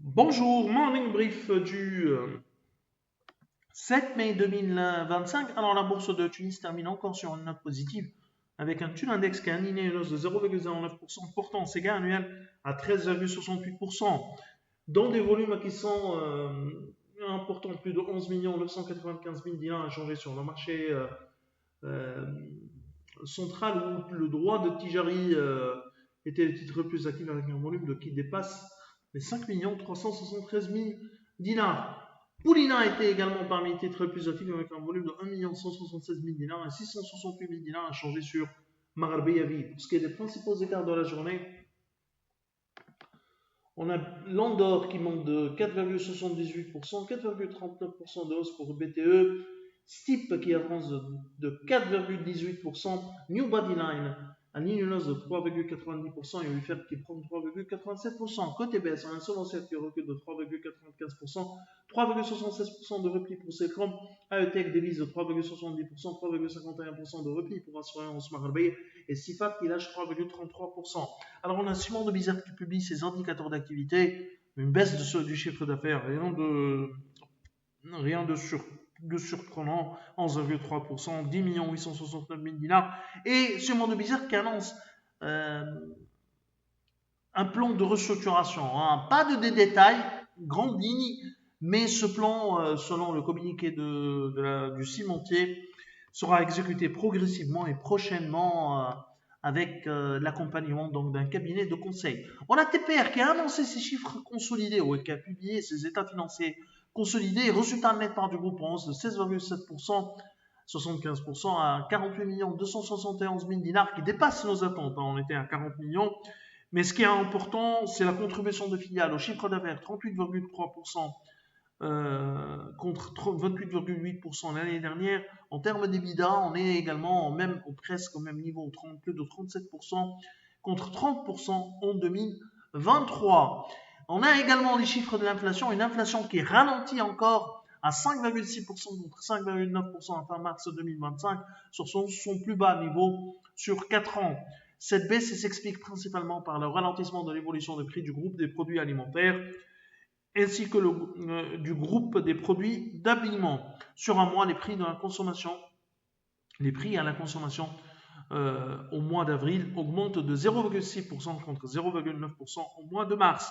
Bonjour, morning brief du 7 mai 2025. Alors la bourse de Tunis termine encore sur une note positive avec un TUL index qui a aligné une hausse de 0,09%, portant ses gains annuels à 13,68%, dans des volumes qui sont importants, plus de 11 995 000 dinars échangés sur le marché euh, central, où le droit de Tijari était le titre le plus actif avec un volume qui dépasse les 5 373 000 dinars. Poulina était également parmi les titres les plus actifs avec un volume de 1 176 000 dinars et 668 000 dinars échangés sur Marbeyavi. Pour ce qui est des principaux écarts de la journée, on a l'Andorre qui monte de 4,78%, 4,39% de hausse pour BTE, Steep qui avance de 4,18%, New Bodyline aligne une hausse de 3,90% et UFR qui prend 3,87%. Côté baisse, on a un Solentiel qui recule de 3,95%, 3,76% de repli pour Secom, AETEC dévise de 3,70%, 3,51% de repli pour Assurance Marabé et Sifat qui lâche 3,33%. Alors on a Simon de Bizère qui publie ses indicateurs d'activité, une baisse du chiffre d'affaires, rien de surprenant, 11,3%, 10 869 000 dinars. Et Simon de Bizère qui annonce un plan de restructuration, hein. Pas de détails, grande ligne, mais ce plan, selon le communiqué du cimentier, sera exécuté progressivement et prochainement avec l'accompagnement d'un cabinet de conseil. On a TPR qui a annoncé ses chiffres consolidés, ou qui a publié ses états financiers consolidés, résultat net part du groupe en hausse de 16,7%, 75% à 48 271 000 dinars, qui dépasse nos attentes, hein. On était à 40 millions. Mais ce qui est important, c'est la contribution de filiales au chiffre d'affaires, 38,3% contre 28,8% l'année dernière. En termes d'EBITDA, on est également presque au même niveau, plus de 37% contre 30% en 2023. On a également les chiffres de l'inflation, une inflation qui ralentit encore à 5,6% contre 5,9% à fin mars 2025 sur son plus bas niveau sur 4 ans. Cette baisse s'explique principalement par le ralentissement de l'évolution des prix du groupe des produits alimentaires ainsi que du groupe des produits d'habillement. Sur un mois, les prix à la consommation au mois d'avril augmentent de 0,6% contre 0,9% au mois de mars.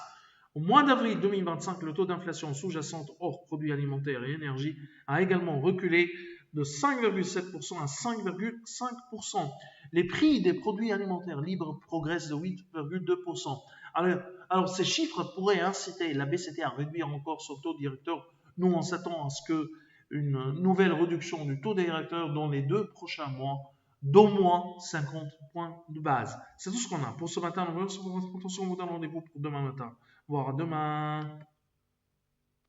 Au mois d'avril 2025, le taux d'inflation sous-jacente hors produits alimentaires et énergie a également reculé de 5,7% à 5,5%. Les prix des produits alimentaires libres progressent de 8,2%. Alors, ces chiffres pourraient inciter la BCT à réduire encore son taux directeur. Nous, on s'attend à ce qu'une nouvelle réduction du taux directeur dans les 2 prochains mois d'au moins 50 points de base. C'est tout ce qu'on a pour ce matin. Nous vous donne rendez-vous pour demain matin. Voire à demain.